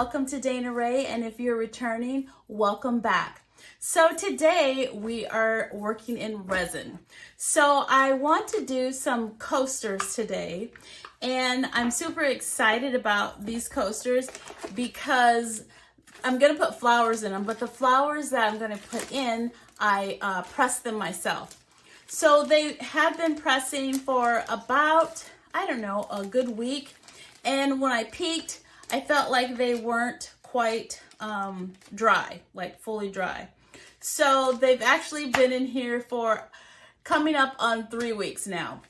welcome to DanaRae, and if you're returning, welcome back. So today we are working in resin. So I want to do some coasters today, and I'm super excited about these coasters because I'm going to put flowers in them, but the flowers that I'm going to put in, I pressed them myself. So they have been pressing for about, I don't know, a good week. And when I peeked, I felt like they weren't quite dry, like fully dry. So they've actually been in here for coming up on 3 weeks now.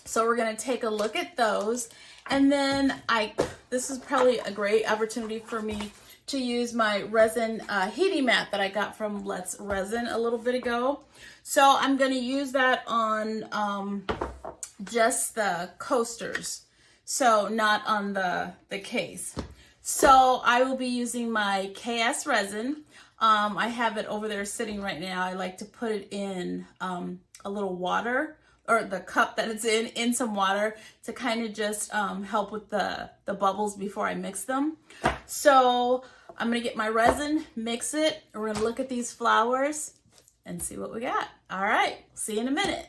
So we're gonna take a look at those. And then this is probably a great opportunity for me to use my resin heating mat that I got from Let's Resin a little bit ago. So I'm gonna use that on just the coasters. So not on the case. So I will be using my KS resin. I have it over there sitting right now. I like to put it in a little water, or the cup that it's in some water to kind of just help with the bubbles before I mix them. So I'm gonna get my resin, mix it, and we're gonna look at these flowers and see what we got. All right, see you in a minute.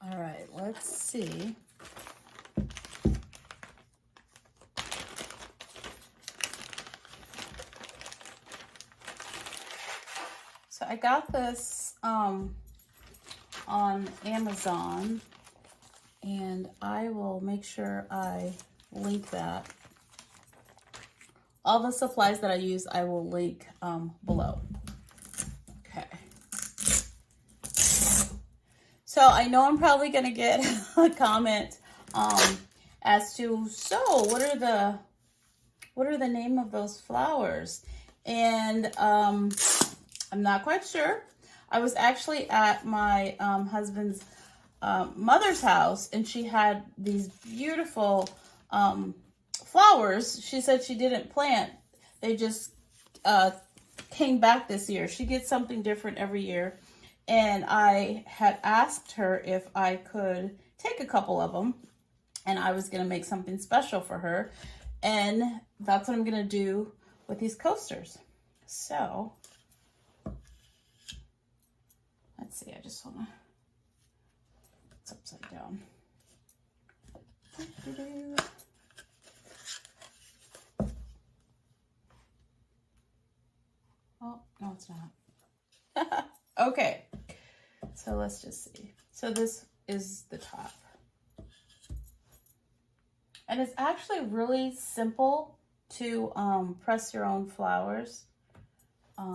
All right, let's see. So I got this on Amazon, and I will make sure I link that. All the supplies that I use, I will link below. Okay. So I know I'm probably gonna get a comment as to, so what are the name of those flowers? And I'm not quite sure. I was actually at my husband's mother's house, and she had these beautiful flowers. She said she didn't plant. They just came back this year. She gets something different every year. And I had asked her if I could take a couple of them, and I was going to make something special for her. And that's what I'm going to do with these coasters. So let's see, I just want to, it's upside down. Oh, no, it's not. Okay, so let's just see. So this is the top. And it's actually really simple to press your own flowers. I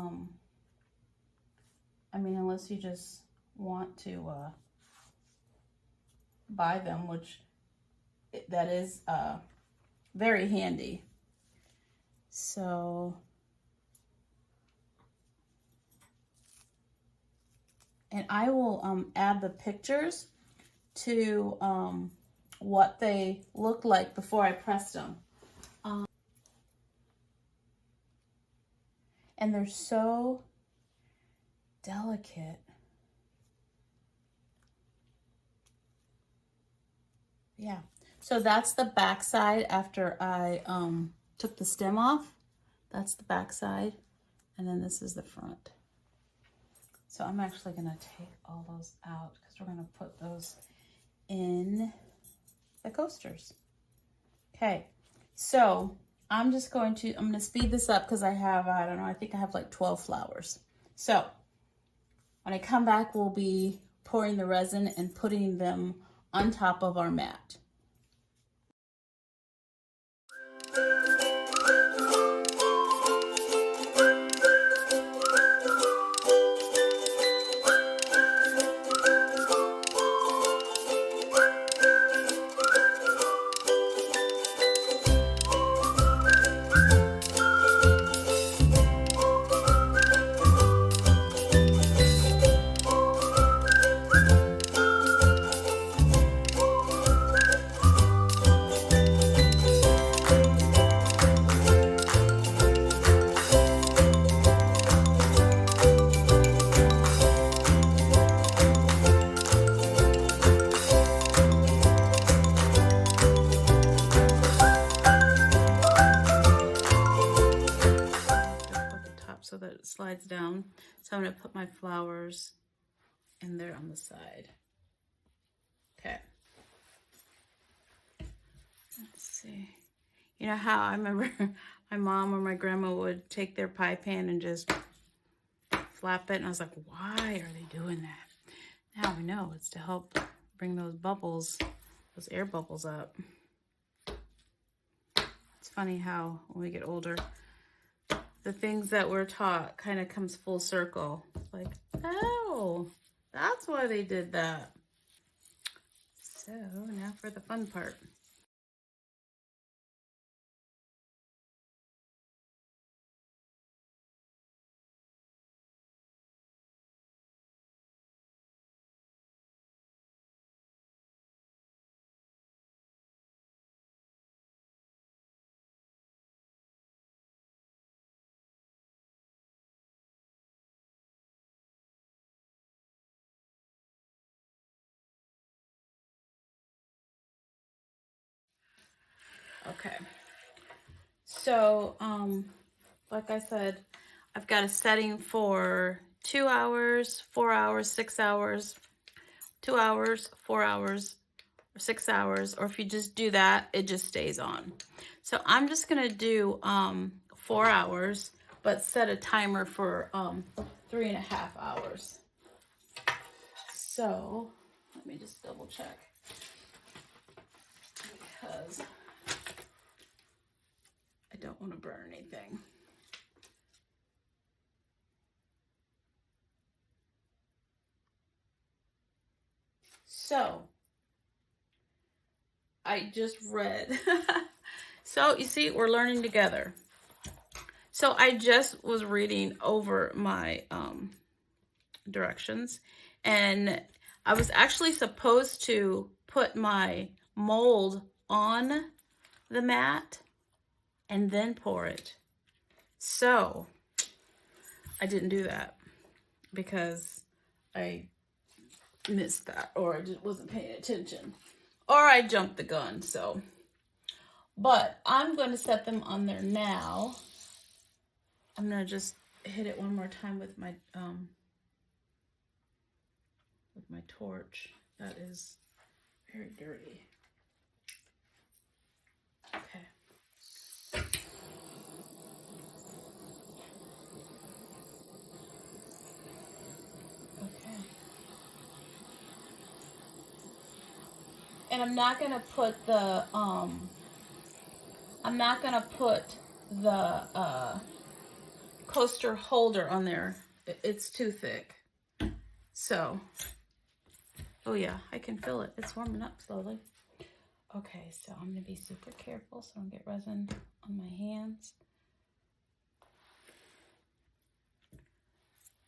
mean, unless you just want to buy them, which that is very handy. So, and I will add the pictures to what they look like before I pressed them. And they're so delicate. Yeah, so that's the back side after I took the stem off. That's the back side, and then this is the front. So I'm actually gonna take all those out because we're gonna put those in the coasters. Okay, so I'm gonna speed this up because I have, I don't know, I think I have like 12 flowers. So when I come back, we'll be pouring the resin and putting them on top of our mat. that it slides down. So I'm going to put my flowers in there on the side. Okay. Let's see. You know how I remember my mom or my grandma would take their pie pan and just flap it, and I was like, why are they doing that? Now we know it's to help bring those bubbles, those air bubbles up. It's funny how when we get older, the things that we're taught kind of comes full circle. It's like, oh, that's why they did that. So now for the fun part. Okay. So, like I said, I've got a setting for 2 hours, 4 hours, 6 hours, 2 hours, 4 hours, or 6 hours, or if you just do that, it just stays on. So I'm just gonna do 4 hours, but set a timer for 3.5 hours. So let me just double check, because I don't want to burn anything. So I just read. So you see, we're learning together. So I just was reading over my directions, and I was actually supposed to put my mold on the mat and then pour it. So I didn't do that because I missed that, or I just wasn't paying attention, or I jumped the gun. So, but I'm going to set them on there now. I'm going to just hit it one more time with my torch. That is very dirty. Okay. Okay. And I'm not going to put the coaster holder on there. It's too thick. So, oh yeah, I can feel it. It's warming up slowly. Okay, so I'm gonna be super careful so I don't get resin on my hands.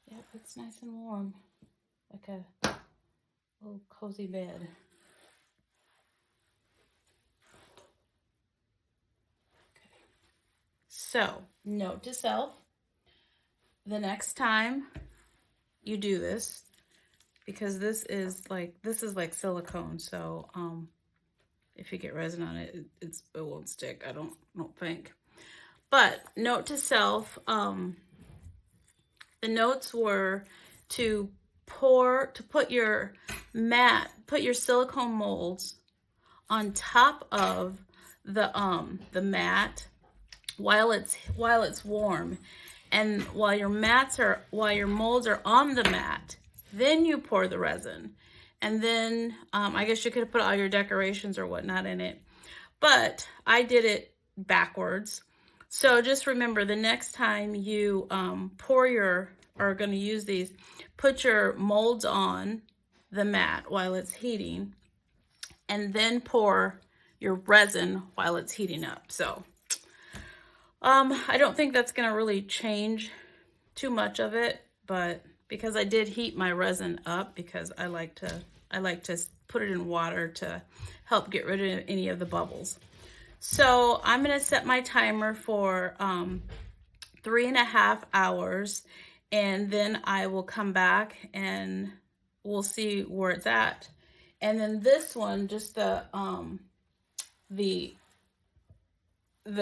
Yep, it's nice and warm, like a little cozy bed. Okay. So, note to self, the next time you do this, because this is like silicone, so if you get resin on it, it won't stick. I don't think. But note to self, the notes were to put your silicone molds on top of the mat while it's warm, and while your molds are on the mat, then you pour the resin. And then I guess you could put all your decorations or whatnot in it, but I did it backwards. So just remember, the next time you are going to use these, put your molds on the mat while it's heating, and then pour your resin while it's heating up. So I don't think that's going to really change too much of it, but because I did heat my resin up, because I like to put it in water to help get rid of any of the bubbles. So I'm going to set my timer for 3.5 hours, and then I will come back and we'll see where it's at. And then this one, just the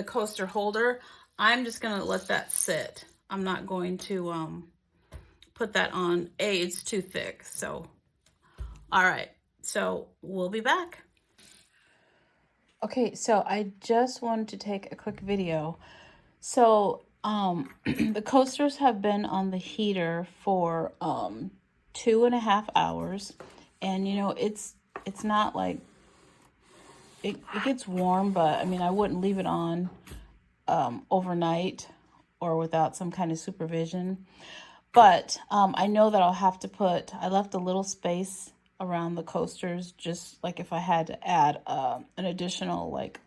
coaster holder, I'm just going to let that sit I'm not going to put that on. It's too thick. So, all right. So we'll be back. Okay, so I just wanted to take a quick video. So the coasters have been on the heater for 2.5 hours, and you know it's not like it gets warm, but I mean I wouldn't leave it on overnight or without some kind of supervision. But I know that I'll have to put, I left a little space around the coasters, just like if I had to add an additional like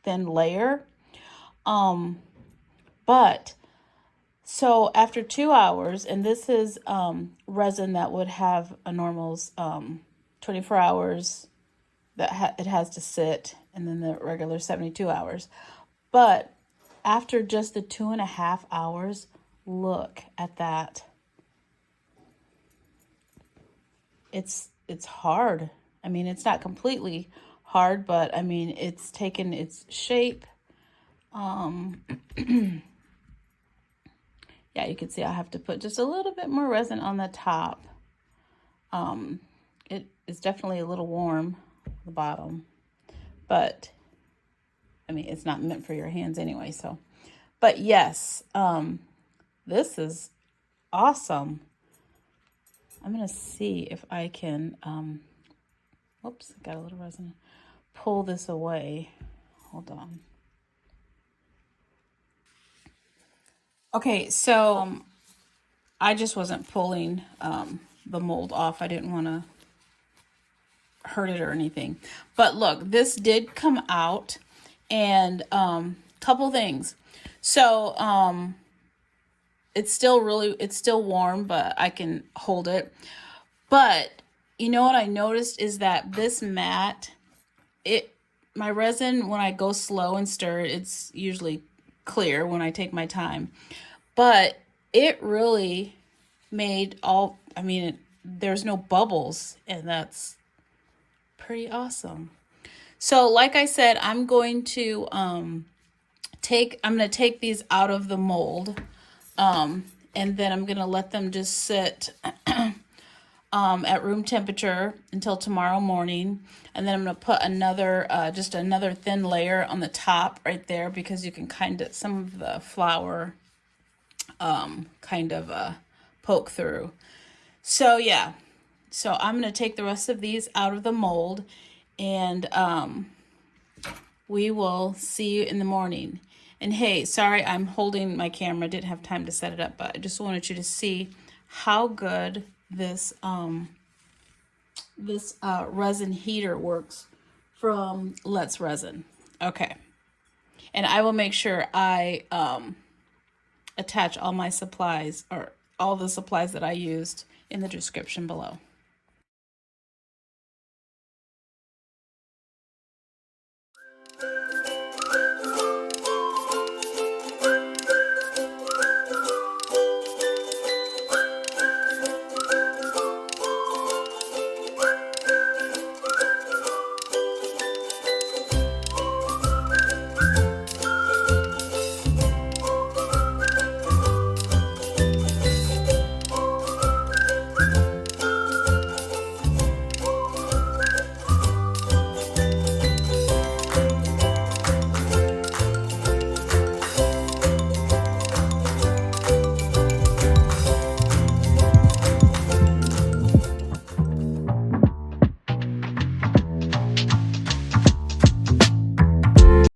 thin layer. But so after 2 hours, and this is resin that would have a normal 24 hours that it has to sit, and then the regular 72 hours. But after just the 2.5 hours, look at that. It's hard. I mean, it's not completely hard, but I mean, it's taken its shape. Yeah, you can see I have to put just a little bit more resin on the top. It is definitely a little warm at the bottom, but I mean, it's not meant for your hands anyway, so. But yes, this is awesome. I'm going to see if I can, whoops, got a little resin. Pull this away. Hold on. Okay, so I just wasn't pulling the mold off. I didn't want to hurt it or anything. But look, this did come out, and couple things. So it's still warm, but I can hold it. But you know what I noticed is that this mat, my resin, when I go slow and stir it, it's usually clear when I take my time. But it really made there's no bubbles, and that's pretty awesome. So like I said, I'm going to take these out of the mold, and then I'm going to let them just sit at room temperature until tomorrow morning. And then I'm going to put just another thin layer on the top right there, because you can some of the flour poke through. So yeah, so I'm going to take the rest of these out of the mold, and we will see you in the morning. And hey, sorry, I'm holding my camera. Didn't have time to set it up, but I just wanted you to see how good this resin heater works from Let's Resin. Okay, and I will make sure I attach all my supplies, or all the supplies that I used, in the description below.